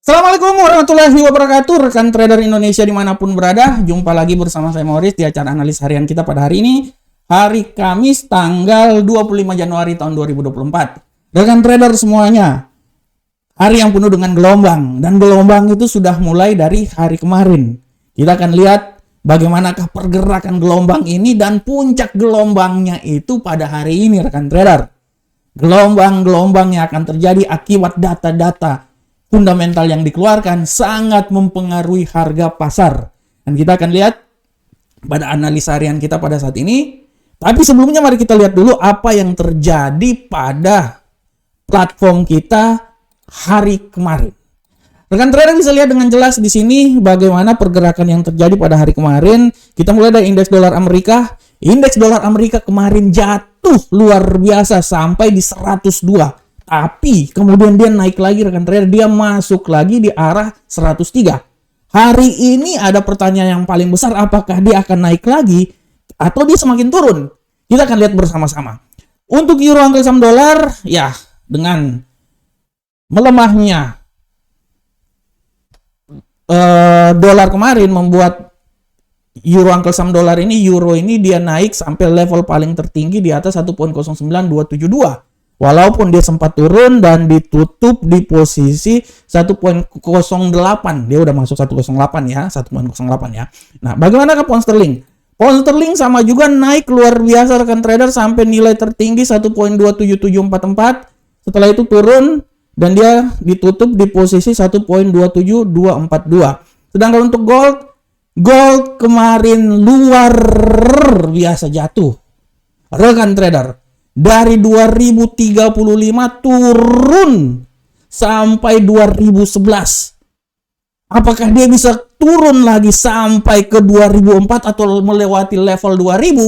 Assalamualaikum warahmatullahi wabarakatuh, rekan trader Indonesia dimanapun berada. Jumpa lagi bersama saya Maurice di acara analis harian kita pada hari ini, hari Kamis tanggal 25 Januari tahun 2024. Rekan trader semuanya, hari yang penuh dengan gelombang, dan gelombang itu sudah mulai dari hari kemarin. Kita akan lihat bagaimanakah pergerakan gelombang ini dan puncak gelombangnya itu pada hari ini, rekan trader. Gelombang-gelombang yang akan terjadi akibat data-data fundamental yang dikeluarkan sangat mempengaruhi harga pasar. Dan kita akan lihat pada analisa harian kita pada saat ini. Tapi sebelumnya mari kita lihat dulu apa yang terjadi pada platform kita hari kemarin. Rekan trader bisa lihat dengan jelas di sini bagaimana pergerakan yang terjadi pada hari kemarin. Kita mulai dari indeks dolar Amerika. Indeks dolar Amerika kemarin jatuh luar biasa sampai di 102. Tapi kemudian dia naik lagi, rekan trader, dia masuk lagi di arah 103. Hari ini ada pertanyaan yang paling besar, apakah dia akan naik lagi atau dia semakin turun? Kita akan lihat bersama-sama. Untuk euro angka saham dolar, ya dengan melemahnya dolar kemarin membuat euro angka saham dolar ini, euro ini dia naik sampai level paling tertinggi di atas 1.09272. Walaupun dia sempat turun dan ditutup di posisi 1.08. Dia udah masuk 108 ya, 1.08 ya. Nah, bagaimana ke pound sterling? Pound sterling sama juga naik luar biasa, rekan trader, sampai nilai tertinggi 1.27744. Setelah itu turun dan dia ditutup di posisi 1.27242. Sedangkan untuk gold kemarin luar biasa jatuh, rekan trader. Dari 2035 turun sampai 2011. Apakah dia bisa turun lagi sampai ke 2004 atau melewati level 2000?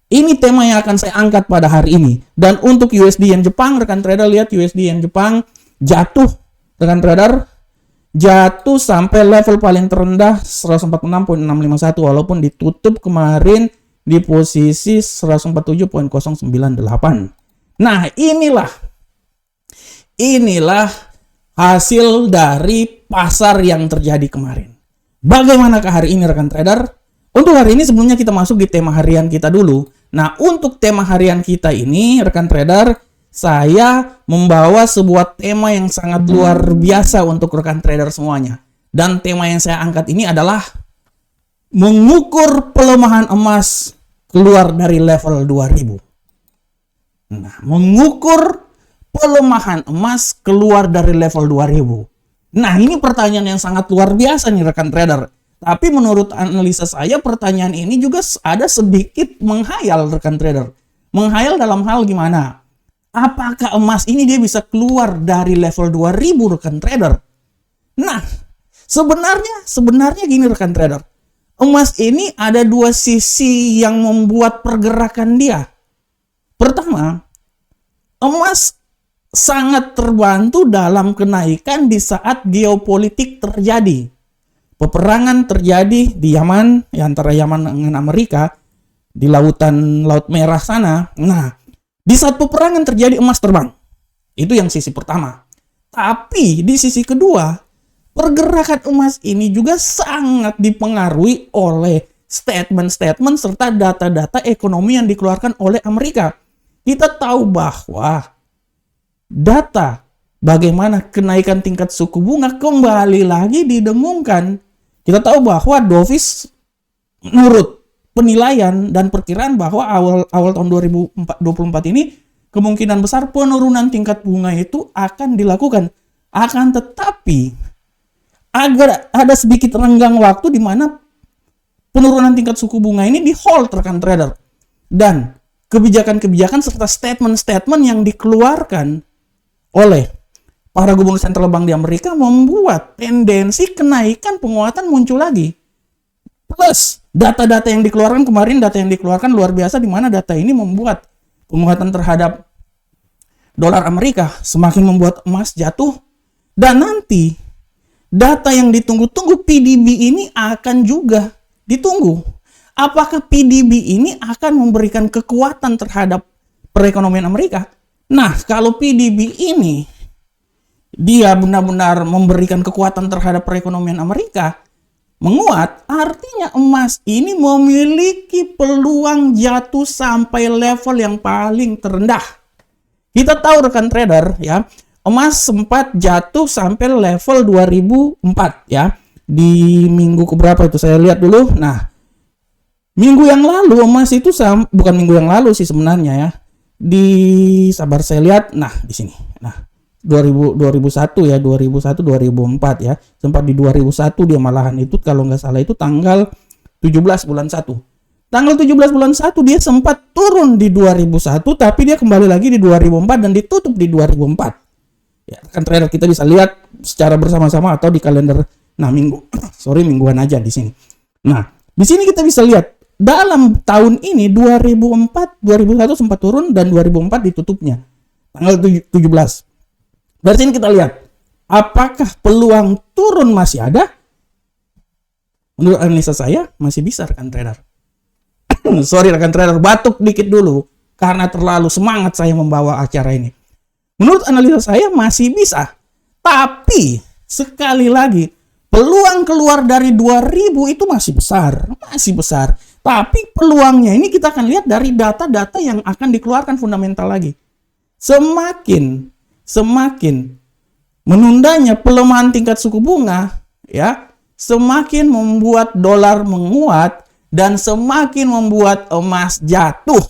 Ini tema yang akan saya angkat pada hari ini. Dan untuk USD yen Jepang, rekan trader lihat USD yen Jepang jatuh, rekan trader, jatuh sampai level paling terendah 146.651 walaupun ditutup kemarin di posisi 147.098. Nah, inilah hasil dari pasar yang terjadi kemarin. Bagaimanakah hari ini, rekan trader? Untuk hari ini sebelumnya kita masuk di tema harian kita dulu. Nah, untuk tema harian kita ini, rekan trader, saya membawa sebuah tema yang sangat luar biasa untuk rekan trader semuanya. Dan tema yang saya angkat ini adalah mengukur pelemahan emas keluar dari level 2000. Nah, mengukur pelemahan emas keluar dari level 2000. Nah, ini pertanyaan yang sangat luar biasa nih, rekan trader. Tapi menurut analisa saya, pertanyaan ini juga ada sedikit menghayal, rekan trader. Menghayal dalam hal gimana? Apakah emas ini dia bisa keluar dari level 2000, rekan trader? Nah, sebenarnya gini, rekan trader. Emas ini ada dua sisi yang membuat pergerakan dia. Pertama, emas sangat terbantu dalam kenaikan di saat geopolitik terjadi. Peperangan terjadi di Yaman, antara Yaman dengan Amerika, di Laut Merah sana. Nah, di saat peperangan terjadi emas terbang. Itu yang sisi pertama. Tapi di sisi kedua, pergerakan emas ini juga sangat dipengaruhi oleh statement-statement serta data-data ekonomi yang dikeluarkan oleh Amerika. Kita tahu bahwa data bagaimana kenaikan tingkat suku bunga kembali lagi didengungkan. Kita tahu bahwa Dovish menurut penilaian dan perkiraan bahwa awal tahun 2024 ini kemungkinan besar penurunan tingkat bunga itu akan dilakukan. Akan tetapi agar ada sedikit renggang waktu di mana penurunan tingkat suku bunga ini di hold, rekan trader. Dan kebijakan-kebijakan serta statement-statement yang dikeluarkan oleh para gubernur sentral bank di Amerika membuat tendensi kenaikan penguatan muncul lagi. Plus, data-data yang dikeluarkan kemarin, data yang dikeluarkan luar biasa di mana data ini membuat penguatan terhadap dolar Amerika semakin membuat emas jatuh. Dan nanti data yang ditunggu-tunggu PDB ini akan juga ditunggu. Apakah PDB ini akan memberikan kekuatan terhadap perekonomian Amerika? Nah, kalau PDB ini dia benar-benar memberikan kekuatan terhadap perekonomian Amerika menguat, artinya emas ini memiliki peluang jatuh sampai level yang paling terendah. Kita tahu rekan trader ya, emas sempat jatuh sampai level 2004 ya. Di minggu keberapa itu saya lihat dulu. Nah, minggu yang lalu emas itu bukan minggu yang lalu sih sebenarnya ya. Sabar saya lihat. Nah, di sini. Nah, 2001 ya, 2001 2004 ya. Sempat di 2001 dia malahan itu kalau nggak salah itu tanggal 17 bulan 1. Tanggal 17 bulan 1 dia sempat turun di 2001 tapi dia kembali lagi di 2004 dan ditutup di 2004. Ya, kan trader kita bisa lihat secara bersama-sama atau di kalender mingguan aja di sini. Nah, di sini kita bisa lihat dalam tahun ini 2001 sempat turun dan 2004 ditutupnya tanggal 17. Dari sini kita lihat apakah peluang turun masih ada? Menurut analisa saya masih bisa rekan trader. Sorry rekan trader, batuk dikit dulu karena terlalu semangat saya membawa acara ini. Menurut analisa saya masih bisa. Tapi sekali lagi peluang keluar dari 2000 itu masih besar. Tapi peluangnya ini kita akan lihat dari data-data yang akan dikeluarkan fundamental lagi. Semakin menundanya pelemahan tingkat suku bunga, ya, semakin membuat dolar menguat dan semakin membuat emas jatuh.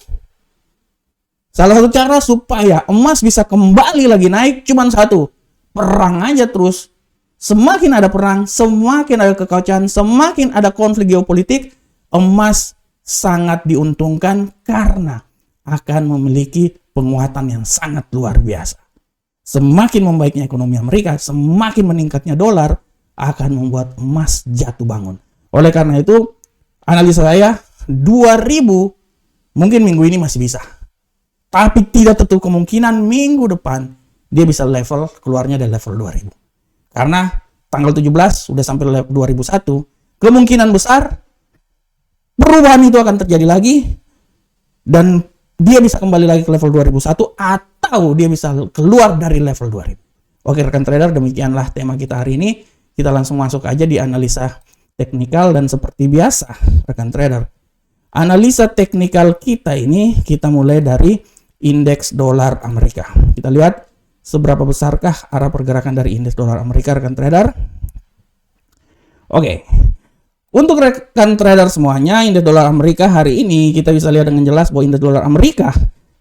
Salah satu cara supaya emas bisa kembali lagi naik cuma satu, perang aja terus. Semakin ada perang, semakin ada kekacauan, semakin ada konflik geopolitik, emas sangat diuntungkan karena akan memiliki penguatan yang sangat luar biasa. Semakin membaiknya ekonomi Amerika, semakin meningkatnya dolar akan membuat emas jatuh bangun. Oleh karena itu, analisa saya 2000 mungkin minggu ini masih bisa. Tapi tidak tertutup kemungkinan minggu depan dia bisa keluarnya dari level 2000. Karena tanggal 17 sudah sampai level 2001, kemungkinan besar perubahan itu akan terjadi lagi dan dia bisa kembali lagi ke level 2001 atau dia bisa keluar dari level 2000. Oke rekan trader, demikianlah tema kita hari ini. Kita langsung masuk aja di analisa teknikal dan seperti biasa rekan trader. Analisa teknikal kita ini kita mulai dari indeks dolar Amerika. Kita lihat seberapa besarkah arah pergerakan dari indeks dolar Amerika rekan trader. Oke. Untuk rekan trader semuanya, indeks dolar Amerika hari ini kita bisa lihat dengan jelas bahwa indeks dolar Amerika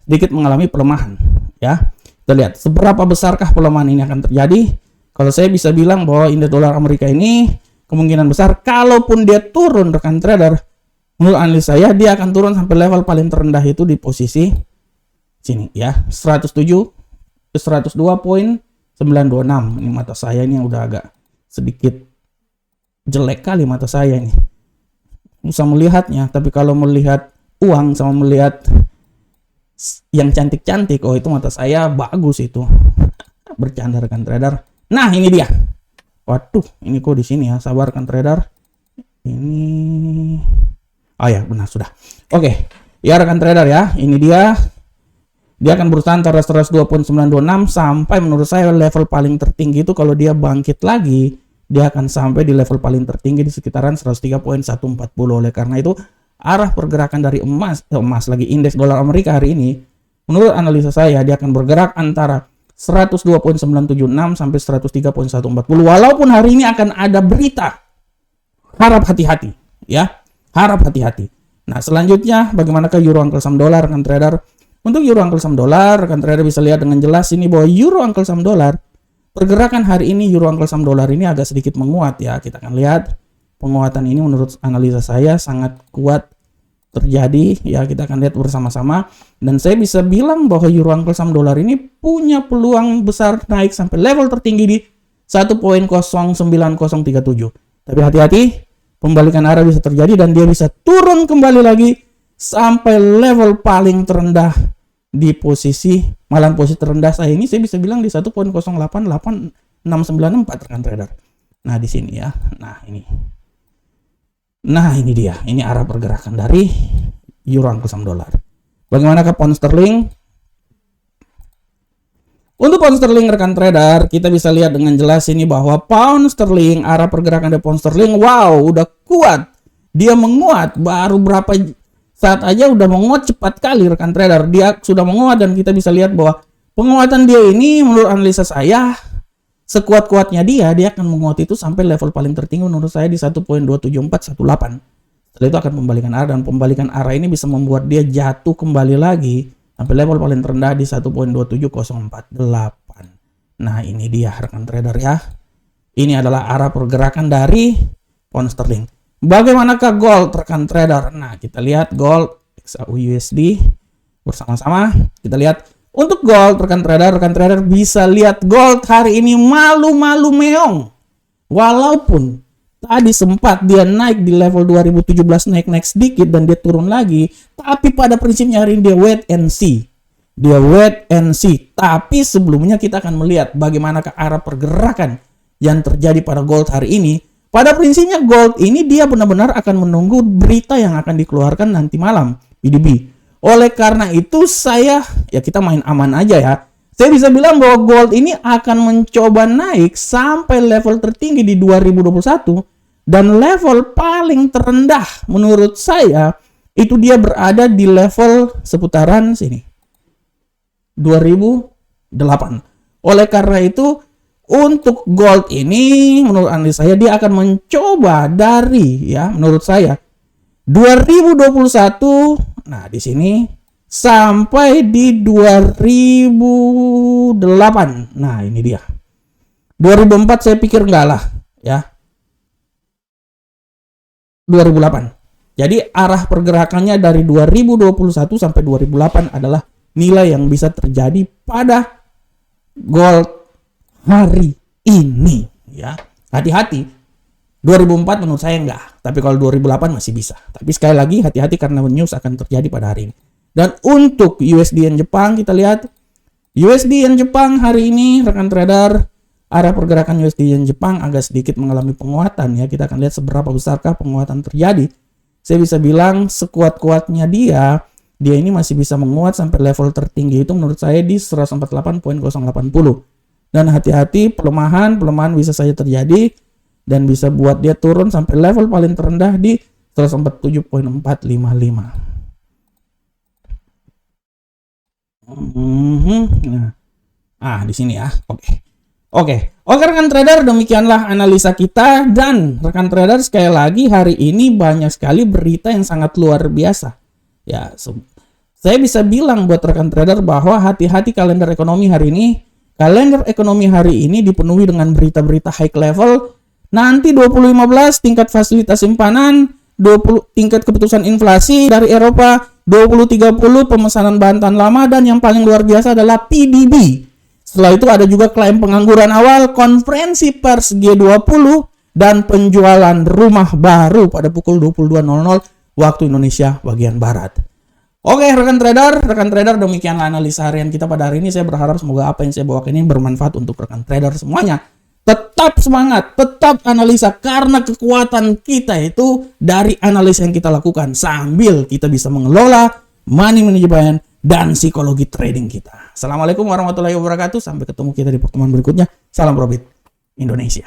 sedikit mengalami pelemahan, ya. Kita lihat seberapa besarkah pelemahan ini akan terjadi. Kalau saya bisa bilang bahwa indeks dolar Amerika ini kemungkinan besar kalaupun dia turun rekan trader, menurut analisa saya dia akan turun sampai level paling terendah itu di posisi sini ya, 102.926. Ini mata saya ini yang udah agak sedikit jelek kali mata saya ini. Bisa melihatnya, tapi kalau melihat uang sama melihat yang cantik-cantik, oh itu mata saya bagus itu. Bercanda rekan trader. Nah, ini dia. Waduh, ini kok di sini ya. Sabar rekan trader. Ini oh ya, benar sudah. Oke. Ya rekan trader ya, ini dia. Dia akan berusaha antara 102.926 sampai menurut saya level paling tertinggi itu kalau dia bangkit lagi, dia akan sampai di level paling tertinggi di sekitaran 103.140. Oleh karena itu, arah pergerakan dari emas lagi indeks dolar Amerika hari ini, menurut analisa saya dia akan bergerak antara 102.976 sampai 103.140. Walaupun hari ini akan ada berita, harap hati-hati, ya, harap hati-hati. Nah, selanjutnya bagaimanakah euro angkel saham dolar rekan trader? Untuk euro angkel saham dolar, rekan trader bisa lihat dengan jelas ini bahwa euro angkel saham dolar pergerakan hari ini euro angkel saham dolar ini agak sedikit menguat ya. Kita akan lihat penguatan ini menurut analisa saya sangat kuat terjadi ya, kita akan lihat bersama-sama dan saya bisa bilang bahwa euro angkel saham dolar ini punya peluang besar naik sampai level tertinggi di 1.09037. Tapi hati-hati, pembalikan arah bisa terjadi dan dia bisa turun kembali lagi sampai level paling terendah di posisi terendah saya ini saya bisa bilang di 1.088694 rekan trader. Nah, di sini ya. Nah, ini dia. Ini arah pergerakan dari euro angkel saham dolar. Bagaimanakah pound sterling? Untuk pound sterling rekan trader, kita bisa lihat dengan jelas ini bahwa pound sterling, arah pergerakan dari pound sterling, wow, udah kuat. Dia menguat, baru berapa saat aja udah menguat cepat kali rekan trader. Dia sudah menguat dan kita bisa lihat bahwa penguatan dia ini menurut analisa saya, sekuat-kuatnya dia akan menguat itu sampai level paling tertinggi menurut saya di 1.27418. Setelah itu akan pembalikan arah, dan pembalikan arah ini bisa membuat dia jatuh kembali lagi sampai level paling terendah di 1.27048. Nah, ini dia rekan trader ya. Ini adalah arah pergerakan dari pound sterling. Bagaimanakah gold rekan trader? Nah, kita lihat gold XAU/USD bersama-sama. Kita lihat untuk gold rekan trader bisa lihat gold hari ini malu-malu meong. Walaupun tadi sempat dia naik di level 2017, naik sedikit dan dia turun lagi, tapi pada prinsipnya hari ini dia wait and see. Dia wait and see. Tapi sebelumnya kita akan melihat bagaimana ke arah pergerakan yang terjadi pada gold hari ini. Pada prinsipnya gold ini dia benar-benar akan menunggu berita yang akan dikeluarkan nanti malam, PDB. Oleh karena itu kita main aman aja ya. Saya bisa bilang bahwa gold ini akan mencoba naik sampai level tertinggi di 2021 dan level paling terendah menurut saya itu dia berada di level seputaran sini 2008. Oleh karena itu untuk gold ini menurut analisa saya dia akan mencoba dari menurut saya 2021, nah di sini sampai di 2008. Nah, ini dia. 2004 saya pikir enggak lah, ya. 2008. Jadi arah pergerakannya dari 2021 sampai 2008 adalah nilai yang bisa terjadi pada gold hari ini, ya. Hati-hati. 2004 menurut saya enggak, tapi kalau 2008 masih bisa. Tapi sekali lagi hati-hati karena news akan terjadi pada hari ini. Dan untuk USD Yen Jepang kita lihat USD Yen Jepang hari ini rekan trader, arah pergerakan USD Yen Jepang agak sedikit mengalami penguatan ya. Kita akan lihat seberapa besarkah penguatan terjadi. Saya bisa bilang sekuat-kuatnya dia ini masih bisa menguat sampai level tertinggi itu menurut saya di 148.080. Dan hati-hati pelemahan bisa saja terjadi dan bisa buat dia turun sampai level paling terendah di 147.455. Nah, di sini ya. Oke, rekan trader, demikianlah analisa kita. Dan rekan trader, sekali lagi hari ini banyak sekali berita yang sangat luar biasa. Ya, saya bisa bilang buat rekan trader bahwa hati-hati kalender ekonomi hari ini. Kalender ekonomi hari ini dipenuhi dengan berita-berita high level. Nanti 2015 tingkat fasilitas simpanan, 20 tingkat keputusan inflasi dari Eropa, 2030 pemesanan bahan tahan lama, dan yang paling luar biasa adalah PDB. Setelah itu ada juga klaim pengangguran awal, konferensi pers G20, dan penjualan rumah baru pada pukul 22.00 waktu Indonesia bagian Barat. Oke rekan trader, demikianlah analisa harian kita pada hari ini. Saya berharap semoga apa yang saya bawakan ini bermanfaat untuk rekan trader semuanya. Tetap semangat, tetap analisa, karena kekuatan kita itu dari analisa yang kita lakukan sambil kita bisa mengelola money management dan psikologi trading kita. Assalamualaikum warahmatullahi wabarakatuh. Sampai ketemu kita di pertemuan berikutnya. Salam profit Indonesia.